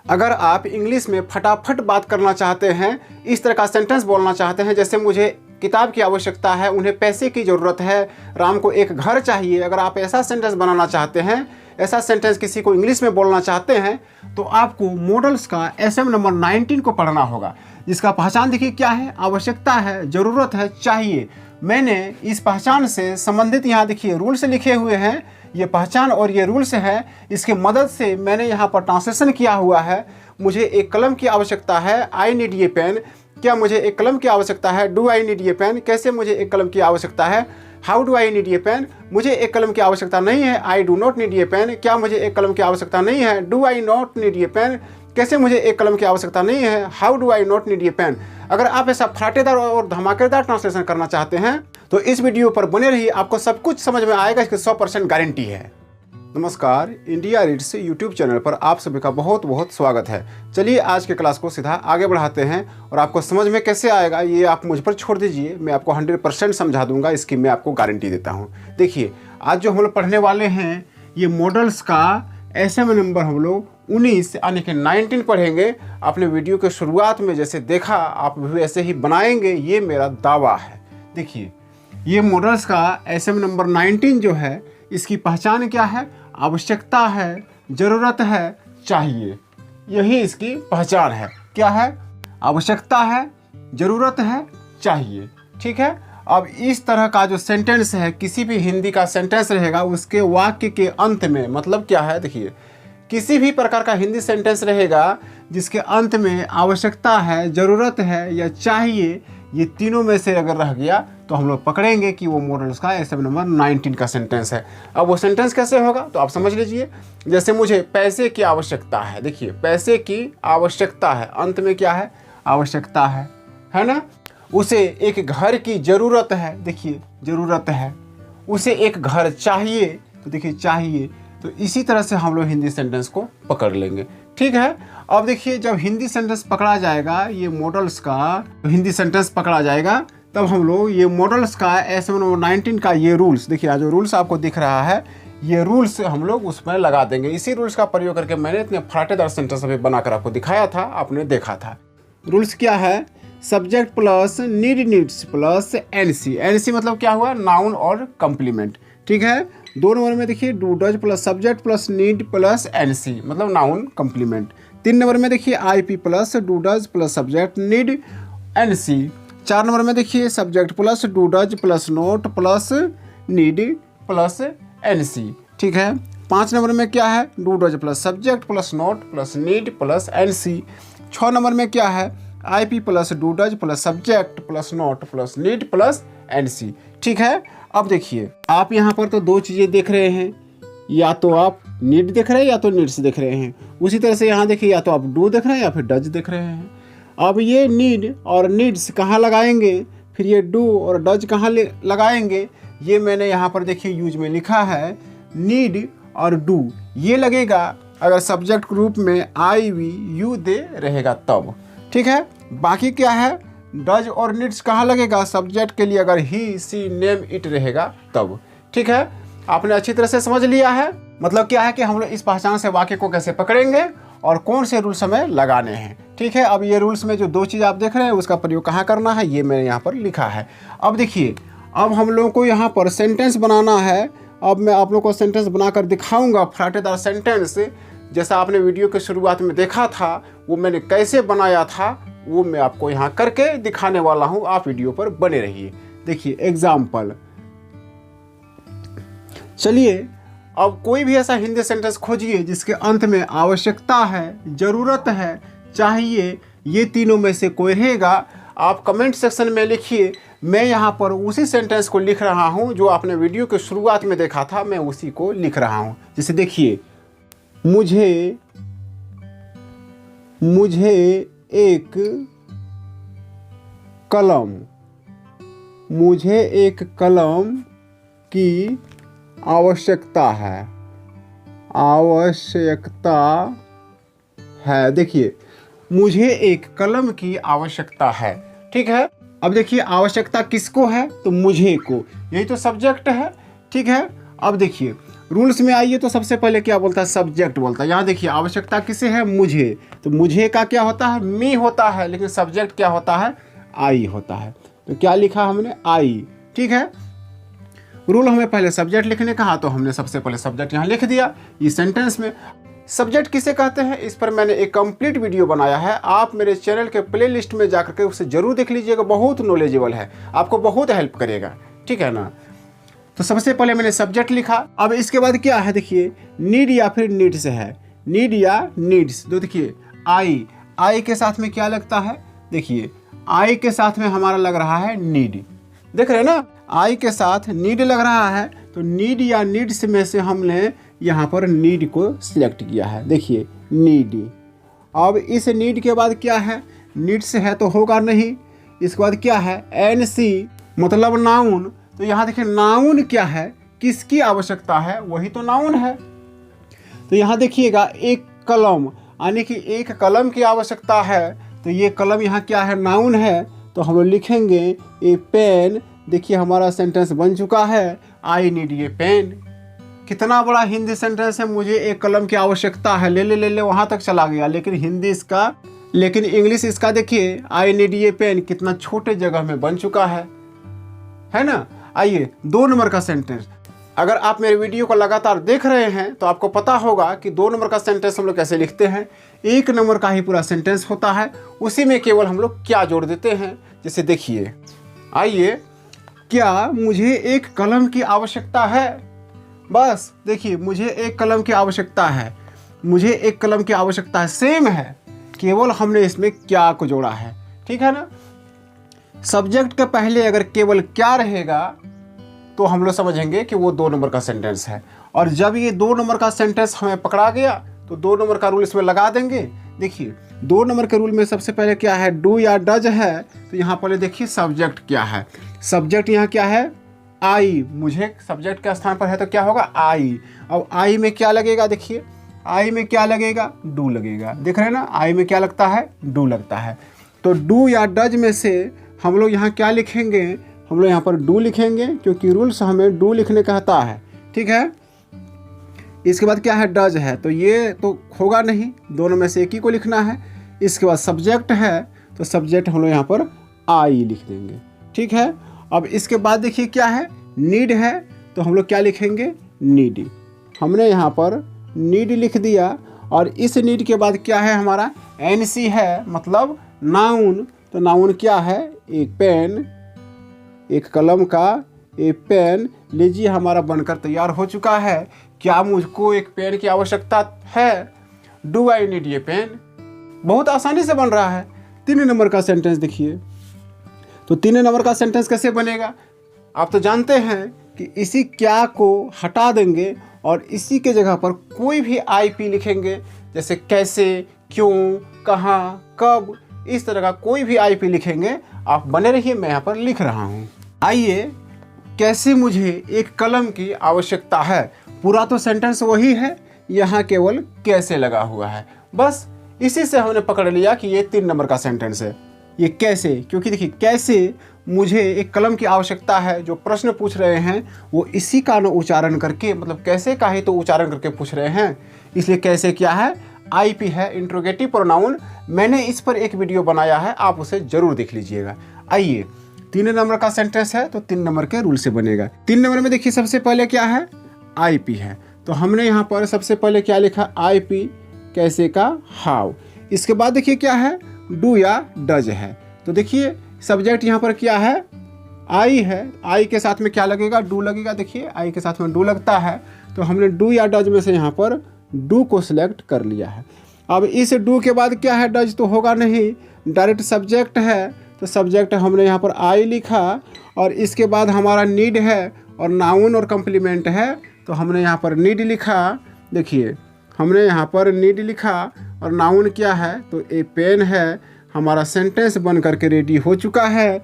अगर आप इंग्लिश में फटाफट बात करना चाहते हैं, इस तरह का सेंटेंस बोलना चाहते हैं जैसे मुझे किताब की आवश्यकता है, उन्हें पैसे की ज़रूरत है, राम को एक घर चाहिए, अगर आप ऐसा सेंटेंस बनाना चाहते हैं, ऐसा सेंटेंस किसी को इंग्लिश में बोलना चाहते हैं, तो आपको मॉडल्स का SM नंबर 19 को पढ़ना होगा। जिसका पहचान देखिए क्या है, आवश्यकता है, ज़रूरत है, चाहिए। मैंने इस पहचान से संबंधित यहाँ देखिए रूल्स लिखे हुए हैं, ये पहचान और ये रूल्स है, इसके मदद से मैंने यहाँ पर ट्रांसलेशन किया हुआ है। मुझे एक कलम की आवश्यकता है, आई नीड ये पेन। क्या मुझे एक कलम की आवश्यकता है, डू आई नीड ये पेन। कैसे मुझे एक कलम की आवश्यकता है, हाउ डू आई नीड ये पेन। मुझे एक कलम की आवश्यकता नहीं है, आई डू नॉट नीड ये पेन। क्या मुझे एक कलम की आवश्यकता नहीं है, डू आई नॉट नीड ये पेन। कैसे मुझे एक कलम की आवश्यकता नहीं है, how do I not need ये पेन। अगर आप ऐसा फराटेदार और धमाकेदार ट्रांसलेशन करना चाहते हैं तो इस वीडियो पर बने रहिए, आपको सब कुछ समझ में आएगा, इसकी 100% गारंटी है। नमस्कार, इंडिया रीड्स यूट्यूब चैनल पर आप सभी का बहुत बहुत स्वागत है। चलिए आज के क्लास को सीधा आगे बढ़ाते हैं और आपको समझ में कैसे आएगा ये आप मुझ पर छोड़ दीजिए, मैं आपको 100% समझा दूंगा, इसकी मैं आपको गारंटी देता हूँ। देखिए आज जो हम लोग पढ़ने वाले हैं ये मॉडल्स का SM नंबर हम लोग 19 यानी कि 19 पढ़ेंगे। आपने वीडियो के शुरुआत में जैसे देखा आप भी ऐसे ही बनाएंगे, ये मेरा दावा है। देखिए ये मॉडल्स का SM नंबर 19 जो है, इसकी पहचान क्या है, आवश्यकता है, ज़रूरत है, चाहिए। यही इसकी पहचान है। क्या है, आवश्यकता है, ज़रूरत है, चाहिए। ठीक है। अब इस तरह का जो सेंटेंस है, किसी भी हिंदी का सेंटेंस रहेगा उसके वाक्य के अंत में मतलब क्या है, देखिए किसी भी प्रकार का हिंदी सेंटेंस रहेगा जिसके अंत में आवश्यकता है, ज़रूरत है या चाहिए, ये तीनों में से अगर रह गया तो हम लोग पकड़ेंगे कि वो मॉडल्स का SM नंबर 19 का सेंटेंस है। अब वो सेंटेंस कैसे होगा तो आप समझ लीजिए। जैसे मुझे पैसे की आवश्यकता है, देखिए पैसे की आवश्यकता है, अंत में क्या है, आवश्यकता है ना। उसे एक घर की ज़रूरत है, देखिए ज़रूरत है। उसे एक घर चाहिए, तो देखिए चाहिए। तो इसी तरह से हम लोग हिंदी सेंटेंस को पकड़ लेंगे। ठीक है। अब देखिए जब हिंदी सेंटेंस पकड़ा जाएगा, ये मॉडल्स का हिंदी सेंटेंस पकड़ा जाएगा, तब हम लोग ये मॉडल्स का SM नंबर 19 का ये रूल्स, देखिए आज जो रूल्स आपको दिख रहा है, ये रूल्स हम लोग उसमें लगा देंगे। इसी रूल्स का प्रयोग करके मैंने इतने फराटेदार सेंटेंस अभी बनाकर आपको दिखाया था, आपने देखा था। रूल्स क्या है, subject plus needs plus NC। NC मतलब क्या हुआ, नाउन और कम्प्लीमेंट। ठीक है। 2 नंबर में देखिए do does plus subject plus need plus NC मतलब नाउन कम्प्लीमेंट। 3 नंबर में देखिए IP plus do does plus subject need NC। 4 number में देखिए subject plus do does plus note plus need plus NC। ठीक है। 5 number में क्या है, do does plus subject plus note plus need plus NC। 6 number में क्या है, IP plus do does plus subject plus note plus need plus NC। ठीक है। अब देखिए आप यहाँ पर तो 2 चीज़ें देख रहे हैं, या तो आप नीड देख रहे हैं या तो नीड्स देख रहे हैं। उसी तरह से यहाँ देखिए या तो आप डू देख रहे हैं या फिर डज देख रहे हैं। अब ये नीड और नीड्स कहाँ लगाएंगे, फिर ये डू और डज कहाँ लगाएंगे, ये मैंने यहाँ पर देखिए यूज में लिखा है। नीड और डू ये लगेगा अगर सब्जेक्ट के रूप में I V U दे रहेगा तब। ठीक है। बाकी क्या है, डज और नीड्स कहाँ लगेगा, सब्जेक्ट के लिए अगर ही सी नेम इट रहेगा तब। ठीक है। आपने अच्छी तरह से समझ लिया है। मतलब क्या है कि हम लोग इस पहचान से वाक्य को कैसे पकड़ेंगे और कौन से रूल्स हमें लगाने हैं। ठीक है। अब ये रूल्स में जो 2 चीज़ आप देख रहे हैं उसका प्रयोग कहाँ करना है, ये मैंने यहाँ पर लिखा है। अब देखिए अब हम लोगों को यहाँ पर सेंटेंस बनाना है। अब मैं आप लोग को सेंटेंस बनाकर दिखाऊंगा, फराटेदार सेंटेंस जैसा आपने वीडियो के शुरुआत में देखा था, वो मैंने कैसे बनाया था वो मैं आपको यहाँ करके दिखाने वाला हूँ। आप वीडियो पर बने रहिए। देखिए एग्जाम्पल, चलिए अब कोई भी ऐसा हिंदी सेंटेंस खोजिए जिसके अंत में आवश्यकता है, ज़रूरत है, चाहिए, ये तीनों में से कोई रहेगा। आप कमेंट सेक्शन में लिखिए। मैं यहाँ पर उसी सेंटेंस को लिख रहा हूँ जो आपने वीडियो के शुरुआत में देखा था, मैं उसी को लिख रहा हूँ। जैसे देखिए, मुझे एक कलम की आवश्यकता है। देखिए मुझे एक कलम की आवश्यकता है। ठीक है। अब देखिए आवश्यकता किसको है, तो मुझे को, यही तो सब्जेक्ट है। ठीक है। अब देखिए रूल्स में आइए तो सबसे पहले क्या बोलता है, सब्जेक्ट बोलता है। यहाँ देखिए आवश्यकता किसे है, मुझे, तो मुझे का क्या होता है, मी होता है, लेकिन सब्जेक्ट क्या होता है, आई होता है। तो क्या लिखा हमने, आई। ठीक है, रूल हमें पहले सब्जेक्ट लिखने कहा तो हमने सबसे पहले सब्जेक्ट यहाँ लिख दिया इस सेंटेंस में। सब्जेक्ट किसे कहते हैं, इस पर मैंने एक कंप्लीट वीडियो बनाया है, आप मेरे चैनल के प्लेलिस्ट में जाकर के उसे जरूर देख लीजिएगा, बहुत नॉलेजेबल है, आपको बहुत हेल्प करेगा। ठीक है ना। तो सबसे पहले मैंने सब्जेक्ट लिखा। अब इसके बाद क्या है, देखिए नीड या फिर नीड्स है, नीड या नीड्स। तो देखिए आई के साथ में क्या लगता है, देखिए आई के साथ में हमारा लग रहा है नीड, देख रहे हैं ना, आई के साथ नीड लग रहा है। तो नीड या नीड्स में से हमने यहाँ पर नीड को सिलेक्ट किया है, देखिए नीड। अब इस नीड के बाद क्या है, नीड्स है तो होगा नहीं, इसके बाद क्या है, NC मतलब नाउन। तो यहाँ देखिए नाउन क्या है, किसकी आवश्यकता है, वही तो नाउन है। तो यहाँ देखिएगा एक कलम, यानी कि एक कलम की आवश्यकता है, तो ये कलम यहाँ क्या है, नाउन है। तो हम लोग लिखेंगे ए पेन। देखिए हमारा सेंटेंस बन चुका है, आई नीड ए पेन। कितना बड़ा हिंदी सेंटेंस है, मुझे एक कलम की आवश्यकता है, ले ले वहाँ तक चला गया। लेकिन इंग्लिश इसका देखिए आई नीड ए पेन कितना छोटे जगह में बन चुका है ना। आइए 2 नंबर का सेंटेंस, अगर आप मेरे वीडियो को लगातार देख रहे हैं तो आपको पता होगा कि 2 नंबर का सेंटेंस हम लोग कैसे लिखते हैं। 1 नंबर का ही पूरा सेंटेंस होता है, उसी में केवल हम लोग क्या जोड़ देते हैं। जैसे देखिए, आइए, क्या मुझे एक कलम की आवश्यकता है, बस देखिए मुझे एक कलम की आवश्यकता है, मुझे एक कलम की आवश्यकता है, सेम है, केवल हमने इसमें क्या को जोड़ा है। ठीक है ना। सब्जेक्ट के पहले अगर केवल क्या रहेगा तो हम लोग समझेंगे कि वो 2 नंबर का सेंटेंस है। और जब ये 2 नंबर का सेंटेंस हमें पकड़ा गया तो 2 नंबर का रूल इसमें लगा देंगे। देखिए 2 नंबर के रूल में सबसे पहले क्या है, डू या डज है। तो यहाँ पहले देखिए सब्जेक्ट क्या है, सब्जेक्ट यहाँ क्या है, आई। मुझे सब्जेक्ट के स्थान पर है तो क्या होगा, आई। अब आई में क्या लगेगा, देखिए आई में क्या लगेगा, डू लगेगा। देख रहे हैं ना, आई में क्या लगता है, डू लगता है। तो डू या डज में से हम लोग यहाँ क्या लिखेंगे, हम लोग यहाँ पर डू लिखेंगे, क्योंकि रूल्स हमें डू लिखने कहता है। ठीक है। इसके बाद क्या है, डज है, तो ये तो होगा नहीं, दोनों में से एक ही को लिखना है। इसके बाद सब्जेक्ट है, तो सब्जेक्ट हम लोग यहाँ पर आई लिख देंगे। ठीक है। अब इसके बाद देखिए क्या है, नीड है, तो हम लोग क्या लिखेंगे, नीड। हमने यहाँ पर नीड लिख दिया। और इस नीड के बाद क्या है हमारा, NC है, मतलब नाउन। तो नाउन क्या है, एक पेन, एक कलम का एक पेन। लीजिए हमारा बनकर तैयार हो चुका है। क्या मुझको एक पेन की आवश्यकता है, do I need a pen. बहुत आसानी से बन रहा है। 3 नंबर का सेंटेंस देखिए, तो 3 नंबर का सेंटेंस कैसे बनेगा, आप तो जानते हैं कि इसी क्या को हटा देंगे और इसी के जगह पर कोई भी IP लिखेंगे, जैसे कैसे, क्यों, कहाँ, कब, इस तरह का कोई भी IP लिखेंगे। आप बने रहिए, मैं यहाँ पर लिख रहा हूँ। आइए, कैसे मुझे एक कलम की आवश्यकता है, पूरा तो सेंटेंस वही है, यहाँ केवल कैसे लगा हुआ है। बस इसी से हमने पकड़ लिया कि ये 3 नंबर का सेंटेंस है। ये कैसे, क्योंकि देखिए कैसे मुझे एक कलम की आवश्यकता है, जो प्रश्न पूछ रहे हैं वो इसी का उच्चारण करके, मतलब कैसे का ही तो उच्चारण करके पूछ रहे हैं, इसलिए कैसे क्या है, IP है, इंट्रोगेटिव प्रोनाउन। मैंने इस पर एक वीडियो बनाया है, आप उसे जरूर देख लीजिएगा। आइए, 3 नंबर का सेंटेंस है तो 3 नंबर के रूल से बनेगा। 3 नंबर में देखिए सबसे पहले क्या है, IP है। तो हमने यहाँ पर सबसे पहले क्या लिखा, IP, कैसे का हाउ। इसके बाद देखिए क्या है, डू या डज है। तो देखिए सब्जेक्ट यहाँ पर क्या है, आई है, आई के साथ में क्या लगेगा, डू लगेगा। देखिए आई के साथ में डू लगता है, तो हमने डू या डज में से यहाँ पर डू को सिलेक्ट कर लिया है। अब इस डू के बाद क्या है, डज तो होगा नहीं, डायरेक्ट सब्जेक्ट है, तो सब्जेक्ट हमने यहाँ पर आई लिखा। और इसके बाद हमारा नीड है और नाउन और कम्प्लीमेंट है, तो हमने यहाँ पर नीड लिखा। देखिए हमने यहाँ पर नीड लिखा और नाउन क्या है, तो ए पेन है। हमारा सेंटेंस बन करके रेडी हो चुका है।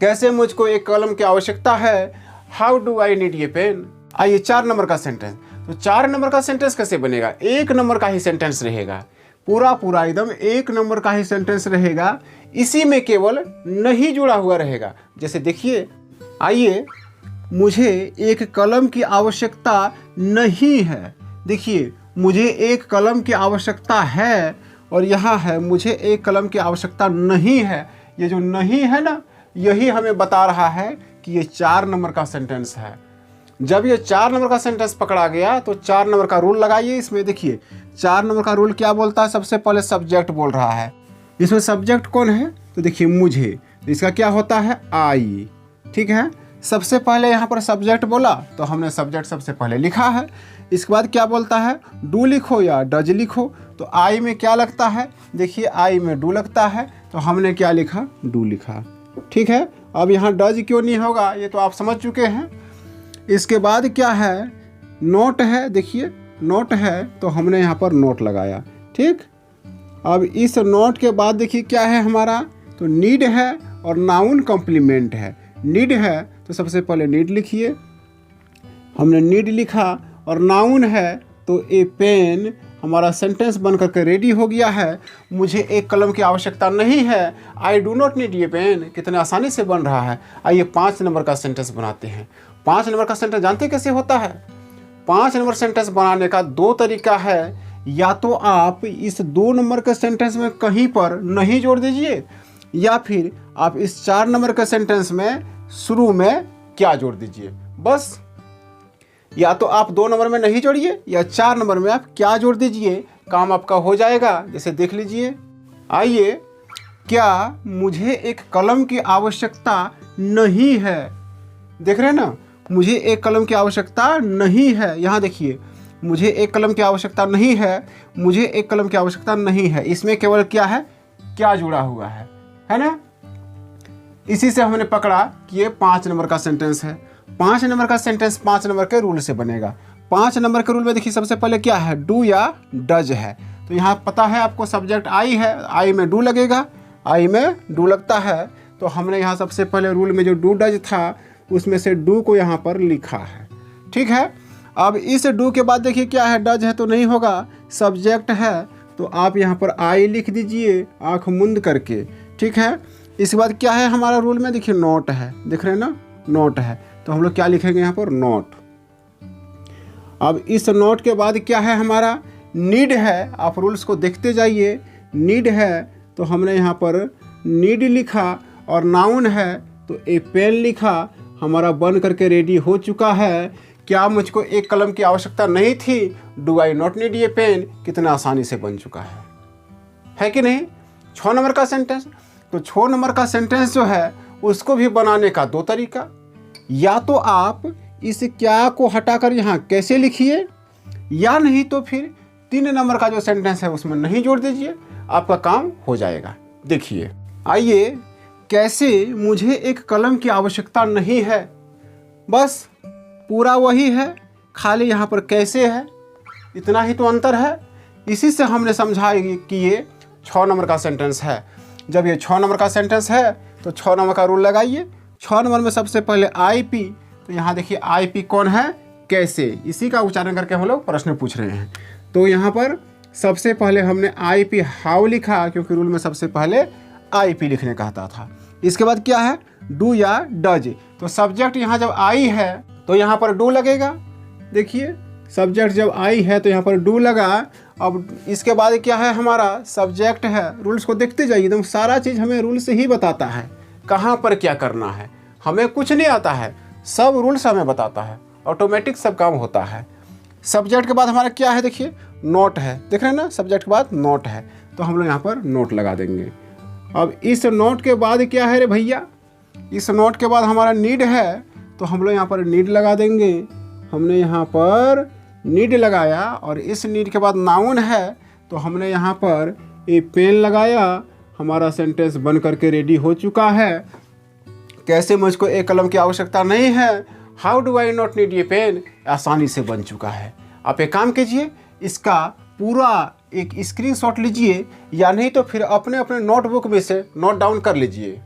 कैसे मुझको एक कलम की आवश्यकता है, how do I need a pen. आइए 4 नंबर का सेंटेंस। तो 4 नंबर का सेंटेंस कैसे बनेगा, 1 नंबर का ही सेंटेंस रहेगा, पूरा एकदम 1 नंबर का ही सेंटेंस रहेगा। इसी में केवल नहीं जुड़ा हुआ रहेगा। जैसे देखिए, आइए मुझे एक कलम की आवश्यकता नहीं है। देखिए, मुझे एक कलम की आवश्यकता है और यहाँ है मुझे एक कलम की आवश्यकता नहीं है। ये जो नहीं है ना, यही हमें बता रहा है कि ये 4 नंबर का सेंटेंस है। जब ये 4 नंबर का सेंटेंस पकड़ा गया तो 4 नंबर का रूल लगाइए। इसमें देखिए 4 नंबर का रूल क्या बोलता है। सबसे पहले सब्जेक्ट बोल रहा है। इसमें सब्जेक्ट कौन है? तो देखिए मुझे, तो इसका क्या होता है? आई। ठीक है, सबसे पहले यहाँ पर सब्जेक्ट बोला तो हमने सब्जेक्ट सबसे पहले लिखा है। इसके बाद क्या बोलता है? डू लिखो या डज लिखो। तो आई में क्या लगता है? देखिए आई में डू लगता है, तो हमने क्या लिखा? डू लिखा। ठीक है, अब यहाँ डज क्यों नहीं होगा ये तो आप समझ चुके हैं। इसके बाद क्या है? नोट है। देखिए नोट है तो हमने यहाँ पर नोट लगाया। ठीक, अब इस नोट के बाद देखिए क्या है हमारा? तो नीड है और नाउन कॉम्प्लीमेंट है। नीड है तो सबसे पहले नीड लिखिए, हमने नीड लिखा। और नाउन है तो ए पेन हमारा सेंटेंस बन करके रेडी हो गया है। मुझे एक कलम की आवश्यकता नहीं है, I do not need a pen. कितने आसानी से बन रहा है। आइए 5 नंबर का सेंटेंस बनाते हैं। 5 नंबर का सेंटेंस जानते कैसे होता है? 5 नंबर सेंटेंस बनाने का 2 तरीका है। या तो आप इस 2 नंबर के सेंटेंस में कहीं पर नहीं जोड़ दीजिए, या फिर आप इस 4 नंबर के सेंटेंस में शुरू में क्या जोड़ दीजिए। बस या तो आप 2 नंबर में नहीं जोड़िए या 4 नंबर में आप क्या जोड़ दीजिए, काम आपका हो जाएगा। जैसे देख लीजिए, आइए, क्या मुझे एक कलम की आवश्यकता नहीं है। देख रहे हैं ना, मुझे एक कलम की आवश्यकता नहीं है। यहाँ देखिए, मुझे एक कलम की आवश्यकता नहीं है, मुझे एक कलम की आवश्यकता नहीं है। इसमें केवल क्या है? क्या जुड़ा हुआ है ना। इसी से हमने पकड़ा कि ये 5 नंबर का सेंटेंस है। 5 नंबर का सेंटेंस 5 नंबर के रूल से बनेगा। 5 नंबर के रूल में देखिए सबसे पहले क्या है? डू या डज है। तो यहाँ पता है आपको सब्जेक्ट आई है, आई में डू लगेगा, आई में डू लगता है। तो हमने यहाँ सबसे पहले रूल में जो डू डज था उसमें से डू को यहाँ पर लिखा है। ठीक है, अब इस डू के बाद देखिए क्या है? डज है तो नहीं होगा, सब्जेक्ट है तो आप यहाँ पर आई लिख दीजिए आँख मूंद करके। ठीक है, इसके बाद क्या है हमारा रूल में? देखिए नोट है, दिख रहे हैं ना, नोट है तो हम लोग क्या लिखेंगे यहाँ पर? नोट। अब इस नोट के बाद क्या है हमारा? नीड है। आप रूल्स को देखते जाइए। नीड है तो हमने यहाँ पर नीड लिखा, और नाउन है तो ए पेन लिखा। हमारा बन करके रेडी हो चुका है। क्या मुझको एक कलम की आवश्यकता नहीं थी? Do I not need a pen. कितना आसानी से बन चुका है कि नहीं? 6 नंबर का सेंटेंस। तो 6 नंबर का सेंटेंस जो है उसको भी बनाने का 2 तरीका। या तो आप इस क्या को हटाकर यहाँ कैसे लिखिए, या नहीं तो फिर 3 नंबर का जो सेंटेंस है उसमें नहीं जोड़ दीजिए, आपका काम हो जाएगा। देखिए, आइए, कैसे मुझे एक कलम की आवश्यकता नहीं है, बस पूरा वही है, खाली यहाँ पर कैसे है, इतना ही तो अंतर है। इसी से हमने समझा कि ये 6 नंबर का सेंटेंस है। जब ये 6 नंबर का सेंटेंस है तो 6 नंबर का रूल लगाइए। 6 नंबर में सबसे पहले आई पी, तो यहाँ देखिए आई पी कौन है? कैसे। इसी का उच्चारण करके हम लोग प्रश्न पूछ रहे हैं। तो यहाँ पर सबसे पहले हमने आई पी हाउ लिखा, क्योंकि रूल में सबसे पहले आई पी लिखने कहता था। इसके बाद क्या है? डू या डज। तो सब्जेक्ट यहाँ जब आई है तो यहाँ पर डू लगेगा। देखिए, सब्जेक्ट जब आई है तो यहाँ पर डू लगा। अब इसके बाद क्या है हमारा? सब्जेक्ट है। रूल्स को देखते जाइए, एकदम सारा चीज़ हमें रूल से ही बताता है, कहाँ पर क्या करना है। हमें कुछ नहीं आता है, सब रूल्स हमें बताता है, ऑटोमेटिक सब काम होता है। सब्जेक्ट के बाद हमारा क्या है? देखिए नोट है, देख रहे हैं ना, सब्जेक्ट के बाद नोट है तो हम लोग यहाँ पर नोट लगा देंगे। अब इस नोट के बाद क्या है रे भैया? इस नोट के बाद हमारा नीड है तो हम लोग यहाँ पर नीड लगा देंगे। हमने यहाँ पर नीड लगाया, और इस नीड के बाद नाउन है तो हमने यहाँ पर ए पेन लगाया। हमारा सेंटेंस बन करके रेडी हो चुका है। कैसे मुझको एक कलम की आवश्यकता नहीं है? How do I not need a pen. आसानी से बन चुका है। आप एक काम कीजिए, इसका पूरा एक स्क्रीनशॉट लीजिए, या नहीं तो फिर अपने अपने नोटबुक में से नोट डाउन कर लीजिए।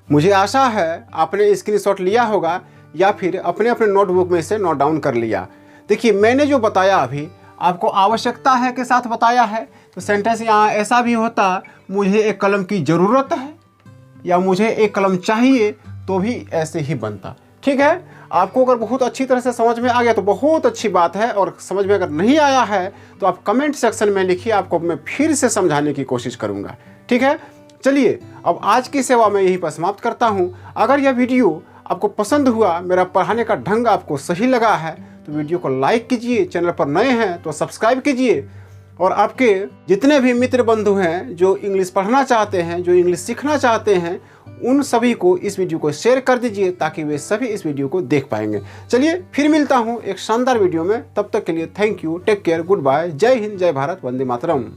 मुझे आशा है आपने स्क्रीनशॉट लिया होगा या फिर अपने अपने नोटबुक में से नोट डाउन कर लिया। देखिए, मैंने जो बताया अभी आपको आवश्यकता है के साथ बताया है। तो सेंटेंस यहाँ ऐसा भी होता, मुझे एक कलम की ज़रूरत है या मुझे एक कलम चाहिए, तो भी ऐसे ही बनता। ठीक है, आपको अगर बहुत अच्छी तरह से समझ में आ गया तो बहुत अच्छी बात है, और समझ में अगर नहीं आया है तो आप कमेंट सेक्शन में लिखिए, आपको मैं फिर से समझाने की कोशिश करूँगा। ठीक है, चलिए अब आज की सेवा मैं यहीं पर समाप्त करता हूँ। अगर यह वीडियो आपको पसंद हुआ, मेरा पढ़ाने का ढंग आपको सही लगा है, तो वीडियो को लाइक कीजिए, चैनल पर नए हैं तो सब्सक्राइब कीजिए, और आपके जितने भी मित्र बंधु हैं जो इंग्लिश पढ़ना चाहते हैं, जो इंग्लिश सीखना चाहते हैं, उन सभी को इस वीडियो को शेयर कर दीजिए ताकि वे सभी इस वीडियो को देख पाएंगे। चलिए फिर मिलता हूँ एक शानदार वीडियो में, तब तक के लिए thank you, take care, goodbye, जय हिंद, जय भारत, वंदे मातरम।